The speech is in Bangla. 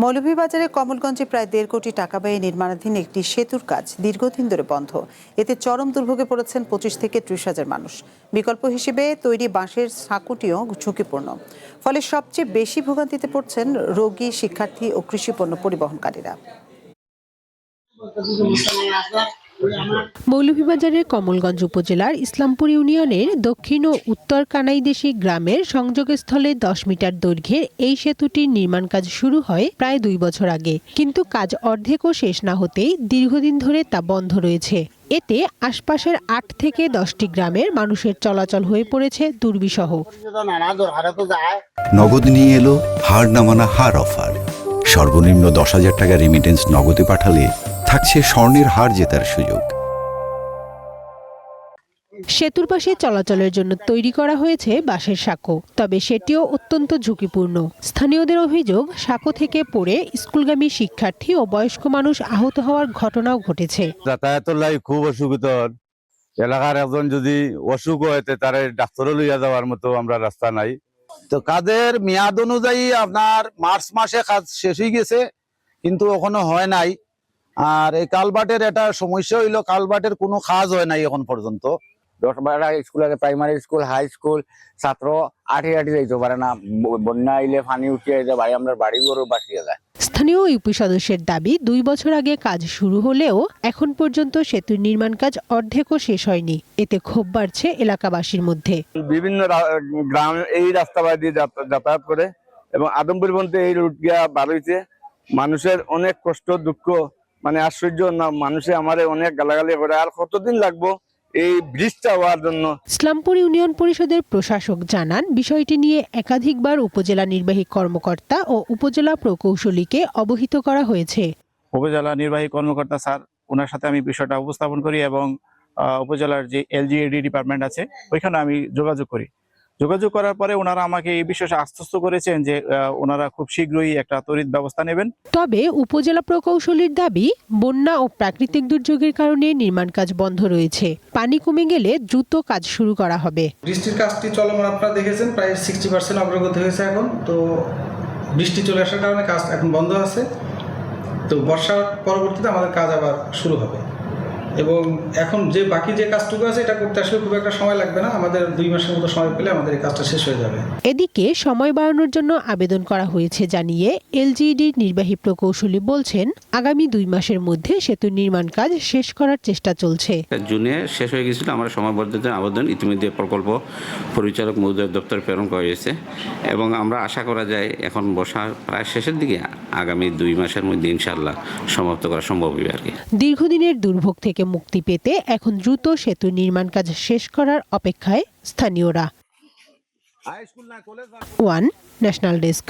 মৌলভীবাজারের কমলগঞ্জে প্রায় ১.৫ কোটি টাকা ব্যয়ে নির্মাণাধীন একটি সেতুর কাজ দীর্ঘদিন ধরে বন্ধ। এতে চরম দুর্ভোগে পড়েছেন ২৫ থেকে ৩০ হাজার মানুষ। বিকল্প হিসেবে তৈরি বাঁশের সাঁকুটিও ঝুঁকিপূর্ণ। ফলে সবচেয়ে বেশি ভোগান্তিতে পড়ছেন রোগী, শিক্ষার্থী ও কৃষিপণ্য পরিবহনকারীরা। মৌলভীবাজারের কমলগঞ্জ উপজেলার ইসলামপুর ইউনিয়নের দক্ষিণ ও উত্তর কানাইদেশী গ্রামের সংযোগস্থলে ১০ মিটার দৈর্ঘ্যের এই সেতুটির নির্মাণ কাজ শুরু হয় প্রায় ২ বছর আগে, কিন্তু কাজ অর্ধেকও শেষ না হতেই দীর্ঘদিন ধরে তা বন্ধ রয়েছে। এতে আশপাশের ৮ থেকে ১০টি গ্রামের মানুষের চলাচল হয়ে পড়েছে দুর্বিষহ। নগদ নিয়ে এলো হার না মানা হার অফার। সর্বনিম্ন ১০,০০০ টাকা রেমিটেন্স নগদে পাঠালে থাকছে স্বর্ণের হার জেতার সুযোগ। সেতুর পাশে চলাচলের জন্য তৈরি করা হয়েছে বাঁশের সাঁকো, তবে সেটিও অত্যন্ত ঝুঁকিপূর্ণ। স্থানীয়দের অভিযোগ, সাঁকো থেকে পড়ে স্কুলগামী শিক্ষার্থী ও বয়স্ক মানুষ আহত হওয়ার ঘটনাও ঘটেছে। যাতায়াতের লাই খুব অসুবিধা। এলাকার একজন যদি অসুখ হয় তারা ডাক্তারও লইয়া যাওয়ার মতো আমরা রাস্তা নাই। তো কাজের মেয়াদ অনুযায়ী আপনার মার্চ মাসে কাজ শেষ হয়ে গেছে, কিন্তু এখনো হয় নাই। আর এই কালভার্টের এটা সমস্যা হইলো, কালভার্টের কোনো কাজ হয় নাই এখন পর্যন্ত। ১০-১২টা স্কুল আছে, প্রাইমারি স্কুল, হাই স্কুল, ছাত্র আঠি যাইতে পারে না। বন্যা আইলে পানি উঠিয়ে যায়, ভাই আমরা বাড়ি ঘরও বাঁচিয়ে যায়। স্থানীয় ইউপি সদস্যের দাবি, ২ বছর আগে কাজ শুরু হলেও এখন পর্যন্ত সেতুর নির্মাণ কাজ অর্ধেকও শেষ হয়নি। এতে ক্ষোভ বাড়ছে এলাকাবাসীর মধ্যে। বিভিন্ন গ্রাম এই রাস্তা দিয়ে যাতায়াত করে এবং আদমপুর পর্যন্ত এই রুট গিয়া বার হইছে। মানুষের অনেক কষ্ট দুঃখ, মানে আশ্চর্য না, মানুষে আমারে অনেক গালাগালি করে। আর কতদিন লাগবো এই ব্রিজটা হওয়ার জন্য? ইসলামপুর ইউনিয়ন পরিষদের প্রশাসক জানান, বিষয়টি নিয়ে একাধিকবার উপজেলা নির্বাহী কর্মকর্তা ও উপজেলা প্রকৌশলীকে অবহিত করা হয়েছে। উপজেলা নির্বাহী কর্মকর্তা স্যার, ওনার সাথে আমি বিষয়টা উপস্থাপন করি এবং উপজেলার যে এলজিএডি ডিপার্টমেন্ট আছে ওইখানে আমি যোগাযোগ করার পরে ওনারা আমাকে এই বিষয়ে আশ্বস্ত করেছেন যে ওনারা খুব শীঘ্রই একটা ত্বরিত ব্যবস্থা নেবেন। তবে উপজেলা প্রকৌশলীর দাবি, বন্যা ও প্রাকৃতিক দুর্যোগের কারণে নির্মাণ কাজ বন্ধ রয়েছে। পানি কমে গেলে দ্রুত কাজ শুরু করা হবে। বৃষ্টির কাজটি চলমান, আপনারা দেখেছেন প্রায় 60% অগ্রগতি হয়েছে। এখন তো বৃষ্টি চলে আসার কারণে কাজ এখন বন্ধ আছে। তো বর্ষার পরবর্তীতে আমাদের কাজ আবার শুরু হবে এবং এখন যে বাকি যে কাজটুকু আছে এটা করতে আসলে খুব একটা সময় লাগবে না। আমাদের ২ মাসের মতো সময় পেলে আমাদের এই কাজটা শেষ হয়ে যাবে। এদিকে সময় বাড়ানোর জন্য আবেদন করা হয়েছে জানিয়ে এলজিইডির নির্বাহী প্রকৌশলী বলছেন, আগামী ২ মাসের মধ্যে সেতুর নির্মাণ কাজ শেষ করার চেষ্টা চলছে। জুনে শেষ হয়ে গেছিল, আমরা সময়বদ্ধতার আবেদন ইতিমধ্যে প্রকল্প পরিচালক মহোদয়ের দপ্তরে প্রেরণ করা হয়েছে এবং আমরা আশা করা যায় এখন বর্ষার প্রায় শেষের দিকে আগামী ২ মাসের মধ্যে ইনশাআল্লাহ সমাপ্ত করা সম্ভব হবে আর কি। দীর্ঘদিনের দুর্ভোগ থেকে মুক্তি পেতে এখন দ্রুত সেতু নির্মাণ কাজ শেষ করার অপেক্ষায় স্থানীয়রা। One national desk.